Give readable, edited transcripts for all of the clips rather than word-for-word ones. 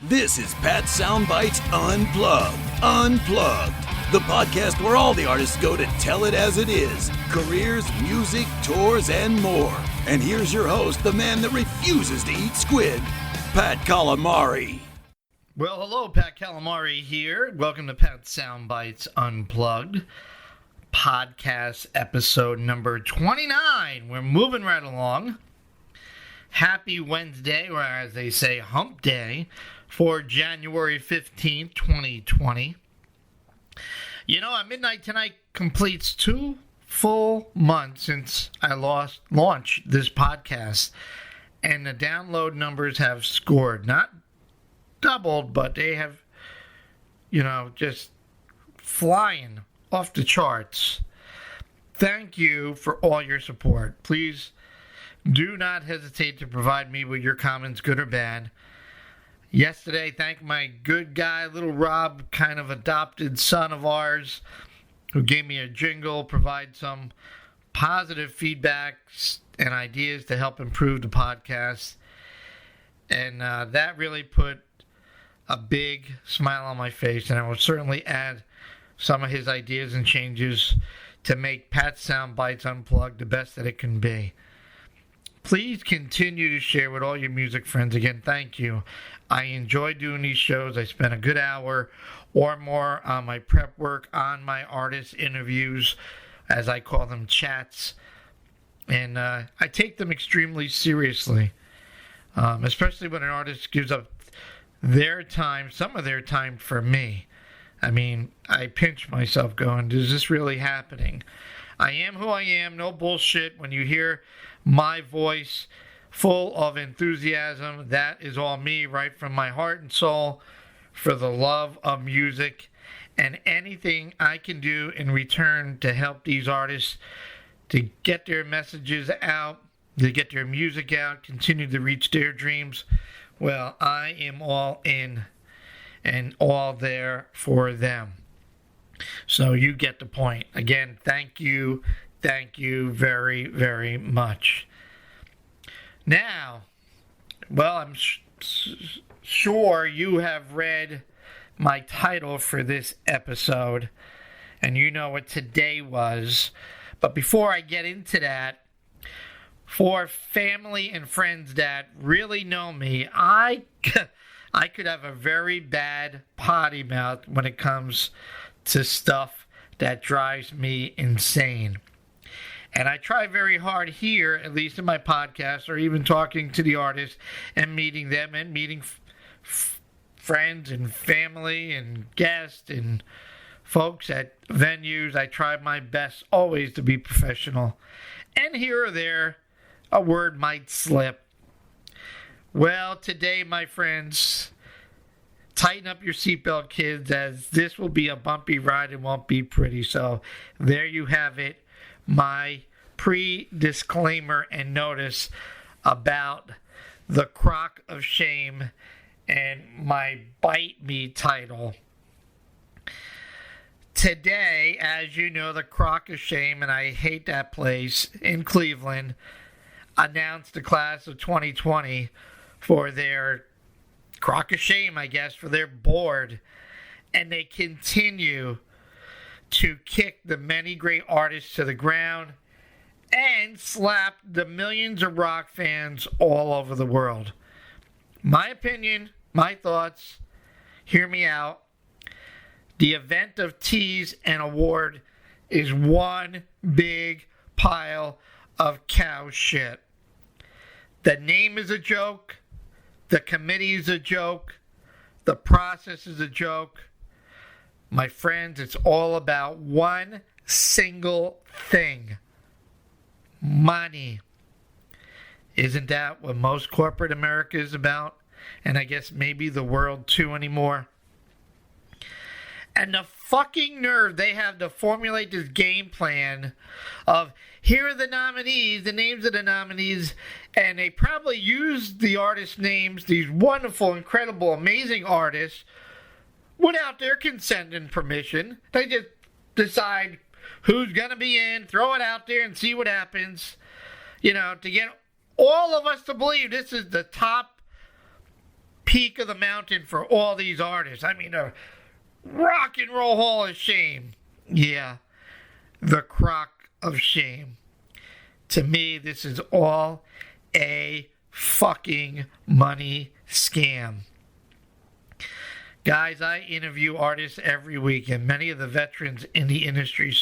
This is Pat Soundbites Unplugged. Unplugged. The podcast where all the artists go to tell it as it is. Careers, music, tours, and more. And here's your host, the man that refuses to eat squid, Pat Calamari. Well, hello, Pat Calamari here. Welcome to Pat Soundbites Unplugged. Podcast episode number 29. We're moving right along. Happy Wednesday, or as they say, hump day, for January 15th, 2020. You know, at midnight tonight completes 2 full months since I launched this podcast, and the download numbers have scored. Not doubled, but they have, just flying off the charts. Thank you for all your support. Please do not hesitate to provide me with your comments, good or bad. Yesterday, thank my good guy, little Rob, kind of adopted son of ours, who gave me a jingle, provide some positive feedbacks and ideas to help improve the podcast. And that really put a big smile on my face, and I will certainly add some of his ideas and changes to make Pat Soundbites Unplugged the best that it can be. Please continue to share with all your music friends. Again, thank you. I enjoy doing these shows. I spend a good hour or more on my prep work, on my artist interviews, as I call them, chats. And I take them extremely seriously, especially when an artist gives up their time, some of their time for me. I mean, I pinch myself going, is this really happening? I am who I am, no bullshit. When you hear my voice full of enthusiasm, that is all me, right from my heart and soul, for the love of music, and anything I can do in return to help these artists to get their messages out, to get their music out, continue to reach their dreams. Well, I am all in and all there for them. So you get the point. Again, thank you very, very much. Now, well, I'm sure you have read my title for this episode, and you know what today was. But before I get into that, for family and friends that really know me, I could have a very bad potty mouth when it comes to stuff that drives me insane. And I try very hard here, at least in my podcast, or even talking to the artists and meeting them and meeting friends and family and guests and folks at venues. I try my best always to be professional. And here or there, a word might slip. Well, today, my friends, tighten up your seatbelt, kids, as this will be a bumpy ride and won't be pretty. So there you have it. My pre-disclaimer and notice about the Crock of Shame and my Bite Me title. Today, as you know, the Crock of Shame, and I hate that place, in Cleveland, announced the class of 2020 for their Crock of Shame, I guess, for their board. And they continue to kick the many great artists to the ground and slap the millions of rock fans all over the world. My opinion, my thoughts, hear me out. The event of tease and award is one big pile of cow shit. The name is a joke. The committee is a joke. The process is a joke. My friends, it's all about one single thing. Money. Isn't that what most corporate America is about? And I guess maybe the world too anymore. And the fucking nerve they have to formulate this game plan of, here are the nominees, the names of the nominees, and they probably use the artist names, these wonderful, incredible, amazing artists, without their consent and permission. They just decide who's going to be in, throw it out there and see what happens, to get all of us to believe this is the top peak of the mountain for all these artists. I mean, a rock and roll hall of shame. Yeah, the crock of shame. To me, this is all a fucking money scam. Guys, I interview artists every week, and many of the veterans in the industry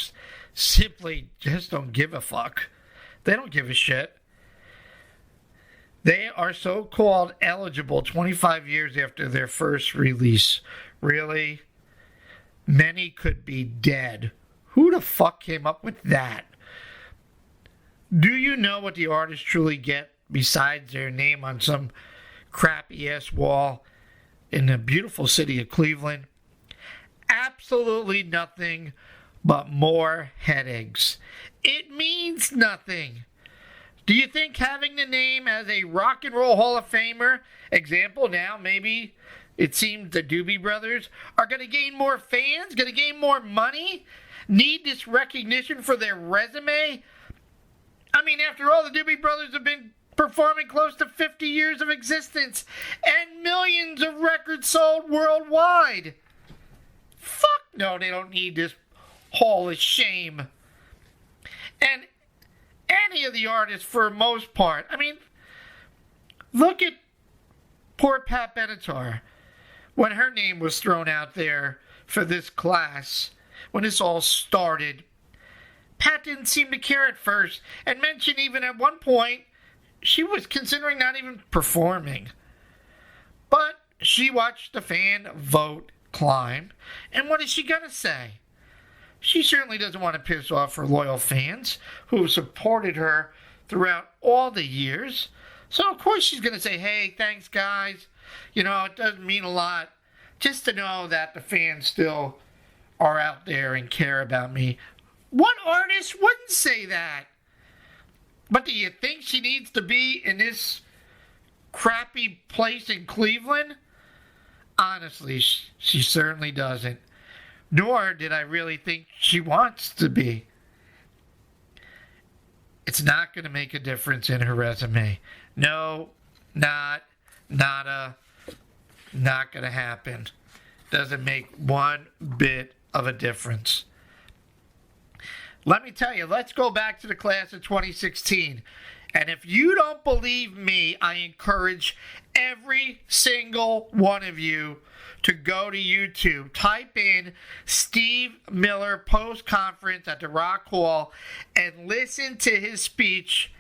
simply just don't give a fuck. They don't give a shit. They are so-called eligible 25 years after their first release. Really? Many could be dead. Who the fuck came up with that? Do you know what the artists truly get besides their name on some crappy-ass wall in the beautiful city of Cleveland? Absolutely nothing but more headaches. It means nothing. Do you think having the name as a Rock and Roll Hall of Famer, example now, maybe it seems the Doobie Brothers, are going to gain more fans, going to gain more money, need this recognition for their resume? I mean, after all, the Doobie Brothers have been performing close to 50 years of existence and millions of records sold worldwide. Fuck no, they don't need this hall of shame. And any of the artists, for the most part, I mean, look at poor Pat Benatar. When her name was thrown out there for this class, when this all started, Pat didn't seem to care at first, and mentioned even at one point she was considering not even performing. But she watched the fan vote climb, and what is she going to say? She certainly doesn't want to piss off her loyal fans who have supported her throughout all the years. So, of course, she's going to say, hey, thanks, guys. You know, it doesn't mean a lot just to know that the fans still are out there and care about me. What artist wouldn't say that? But do you think she needs to be in this crappy place in Cleveland? Honestly, she certainly doesn't. Nor did I really think she wants to be. It's not going to make a difference in her resume. No, not going to happen. Doesn't make one bit of a difference. Let me tell you, let's go back to the class of 2016. And if you don't believe me, I encourage every single one of you to go to YouTube. Type in Steve Miller post-conference at the Rock Hall and listen to his speech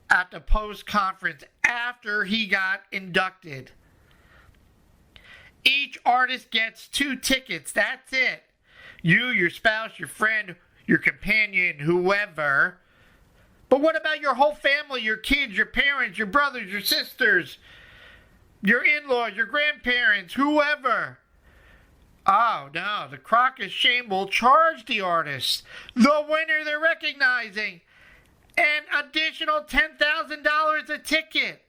at the post-conference after he got inducted. Each artist gets 2 tickets. That's it. You, your spouse, your friend, your companion, whoever. But what about your whole family, your kids, your parents, your brothers, your sisters, your in-laws, your grandparents, whoever? Oh, no, the Crock of Shame will charge the artist, the winner they're recognizing, an additional $10,000 a ticket.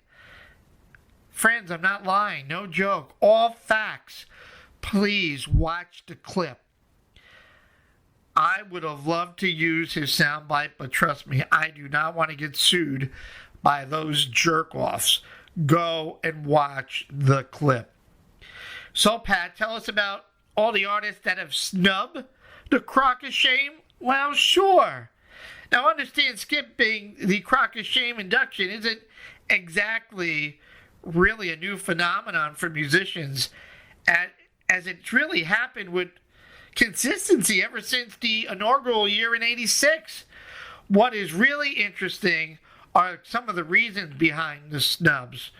Friends, I'm not lying, no joke, all facts. Please watch the clip. I would have loved to use his soundbite, but trust me, I do not want to get sued by those jerk-offs. Go and watch the clip. So, Pat, tell us about all the artists that have snubbed the Crock of Shame. Well, sure. Now, understand, skipping the Crock of Shame induction isn't exactly really a new phenomenon for musicians, as it's really happened with consistency ever since the inaugural year in '86. What is really interesting are some of the reasons behind the snubs,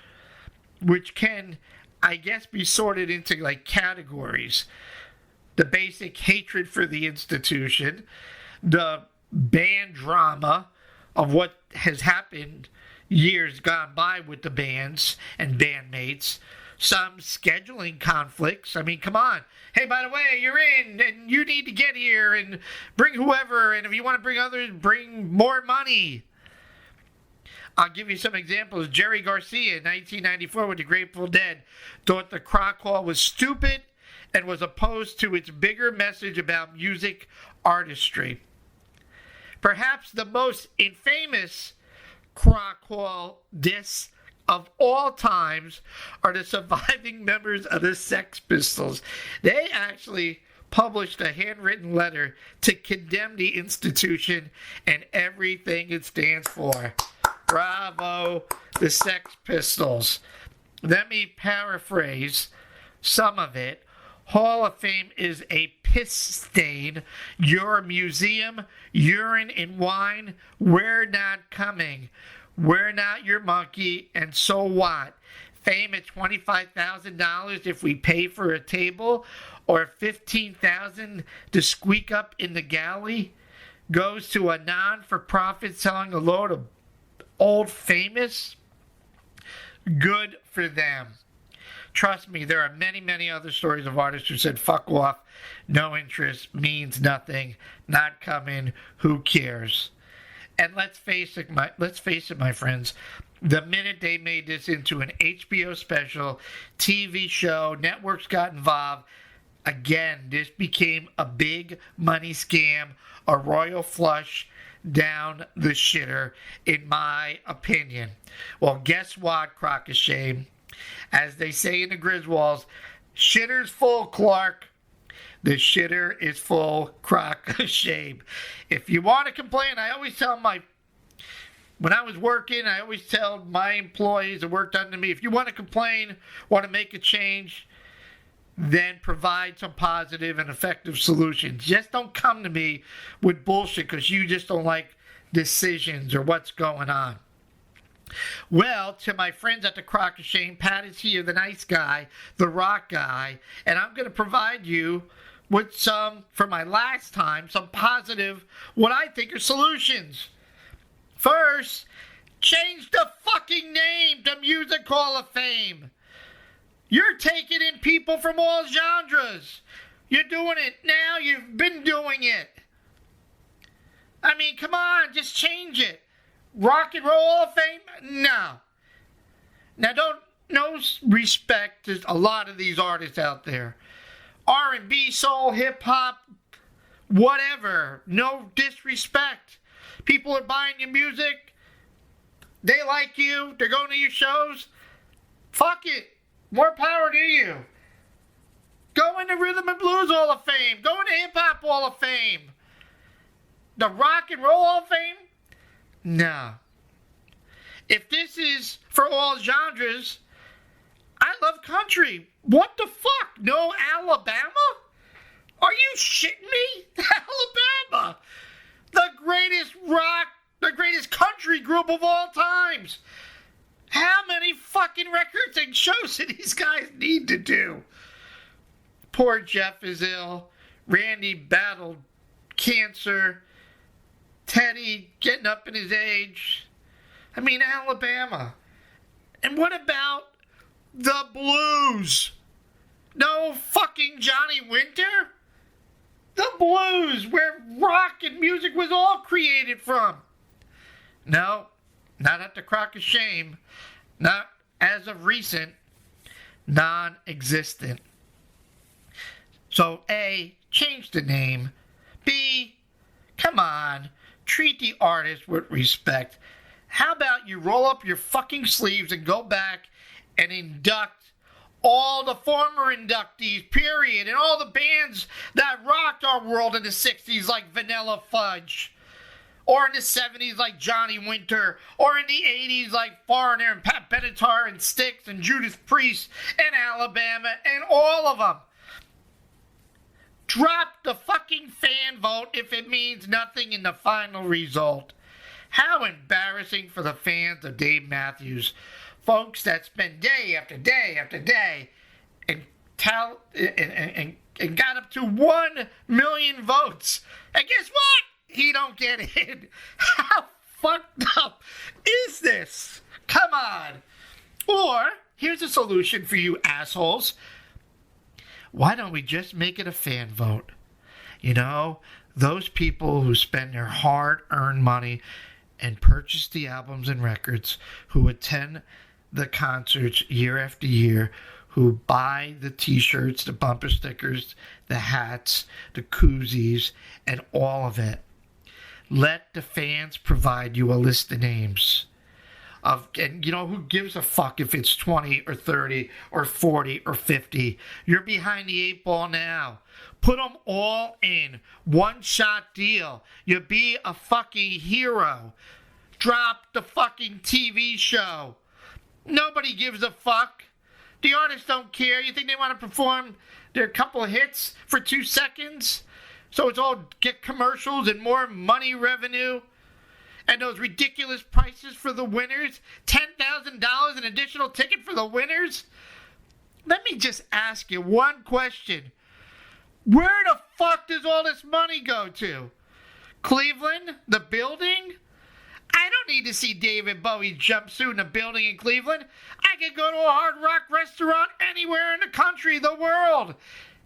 which can, I guess, be sorted into like categories. The basic hatred for the institution, the band drama of what has happened years gone by with the bands and bandmates, some scheduling conflicts. I mean, come on. Hey, by the way, you're in, and you need to get here, and bring whoever, and if you want to bring others, bring more money. I'll give you some examples. Jerry Garcia in 1994 with the Grateful Dead thought the Crock Hall was stupid and was opposed to its bigger message about music artistry. Perhaps the most infamous Crock Hall diss of all times are the surviving members of the Sex Pistols. They actually published a handwritten letter to condemn the institution and everything it stands for. Bravo, the Sex Pistols. Let me paraphrase some of it. Hall of Fame is a piss stain. You're a museum, urine and wine. We're not coming. We're not your monkey, and so what? Fame at $25,000 if we pay for a table, or $15,000 to squeak up in the galley, goes to a non-for-profit selling a load of old famous? Good for them. Trust me, there are many, many other stories of artists who said, fuck off, no interest, means nothing, not coming, who cares? And let's face it, my friends, the minute they made this into an HBO special, TV show, networks got involved, again, this became a big money scam, a royal flush down the shitter, in my opinion. Well, guess what, Crock of Shame? As they say in the Griswolds, shitter's full, Clark. The shitter is full, Crock of Shame. If you want to complain, I always tell when I was working, I always tell my employees that worked under me, if you want to complain, want to make a change, then provide some positive and effective solutions. Just don't come to me with bullshit because you just don't like decisions or what's going on. Well, to my friends at the Crock of Shame, Pat is here, the nice guy, the rock guy, and I'm going to provide you with for my last time, some positive, what I think are solutions. First, change the fucking name to Music Hall of Fame. You're taking in people from all genres. You're doing it now. You've been doing it. I mean, come on, just change it. Rock and Roll Hall of Fame? No. Now, no respect to a lot of these artists out there. R&B, soul, hip-hop, whatever. No disrespect. People are buying your music. They like you. They're going to your shows. Fuck it. More power to you. Go into Rhythm and Blues Hall of Fame. Go into Hip Hop Hall of Fame. The Rock and Roll Hall of Fame? No. If this is for all genres, I love country. What the fuck? No Alabama? Are you shitting me? Alabama. The greatest rock, the greatest country group of all times. How many fucking records and shows do these guys need to do? Poor Jeff is ill. Randy battled cancer. Teddy getting up in his age. I mean, Alabama. And what about the blues? No fucking Johnny Winter? The blues, where rock and music was all created from. No, not at the Crock of Shame. Not as of recent. Non-existent. So, A, change the name. B, come on, treat the artist with respect. How about you roll up your fucking sleeves and go back and induct all the former inductees, period, and all the bands that rocked our world in the 60s like Vanilla Fudge, or in the 70s like Johnny Winter, or in the 80s like Foreigner and Pat Benatar and Styx and Judas Priest and Alabama and all of them. Drop the fucking fan vote if it means nothing in the final result. How embarrassing for the fans of Dave Matthews. Folks that spend day after day after day and got up to 1 million votes. And guess what? He don't get in. How fucked up is this? Come on. Or, here's a solution for you assholes. Why don't we just make it a fan vote? You know, those people who spend their hard-earned money and purchase the albums and records, who attend the concerts year after year, who buy the t-shirts, the bumper stickers, the hats, the koozies, and all of it. Let the fans provide you a list of names. And you know, who gives a fuck if it's 20 or 30 or 40 or 50? You're behind the 8 ball now. Put them all in. One-shot deal. You be a fucking hero. Drop the fucking TV show. Nobody gives a fuck. The artists don't care. You think they want to perform their couple of hits for 2 seconds? So it's all get commercials and more money revenue? And those ridiculous prices for the winners? $10,000 an additional ticket for the winners? Let me just ask you one question. Where the fuck does all this money go to? Cleveland? The building? I don't need to see David Bowie's jumpsuit in a building in Cleveland. I could go to a Hard Rock restaurant anywhere in the country, the world,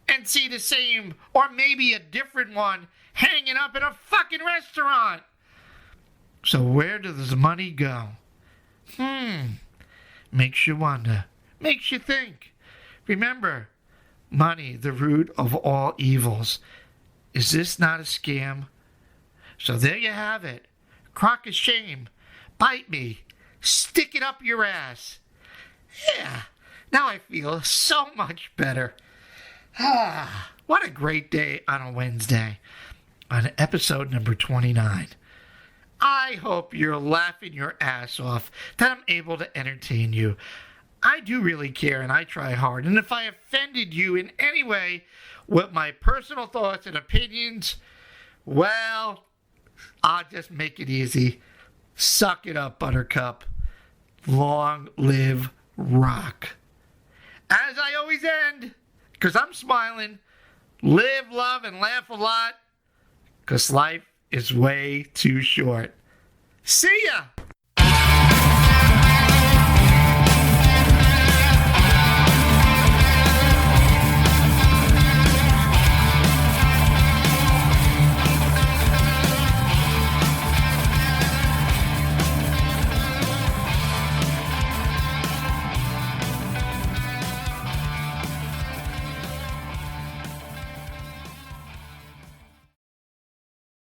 and see the same, or maybe a different one, hanging up in a fucking restaurant. So where does the money go? Makes you wonder. Makes you think. Remember, money, the root of all evils. Is this not a scam? So there you have it. Crock of shame. Bite me. Stick it up your ass. Yeah, now I feel so much better. What a great day on a Wednesday. On episode number 29. I hope you're laughing your ass off, that I'm able to entertain you. I do really care, and I try hard. And if I offended you in any way with my personal thoughts and opinions, well, I'll just make it easy. Suck it up, Buttercup. Long live rock. As I always end, because I'm smiling, live, love, and laugh a lot, because life is way too short. See ya!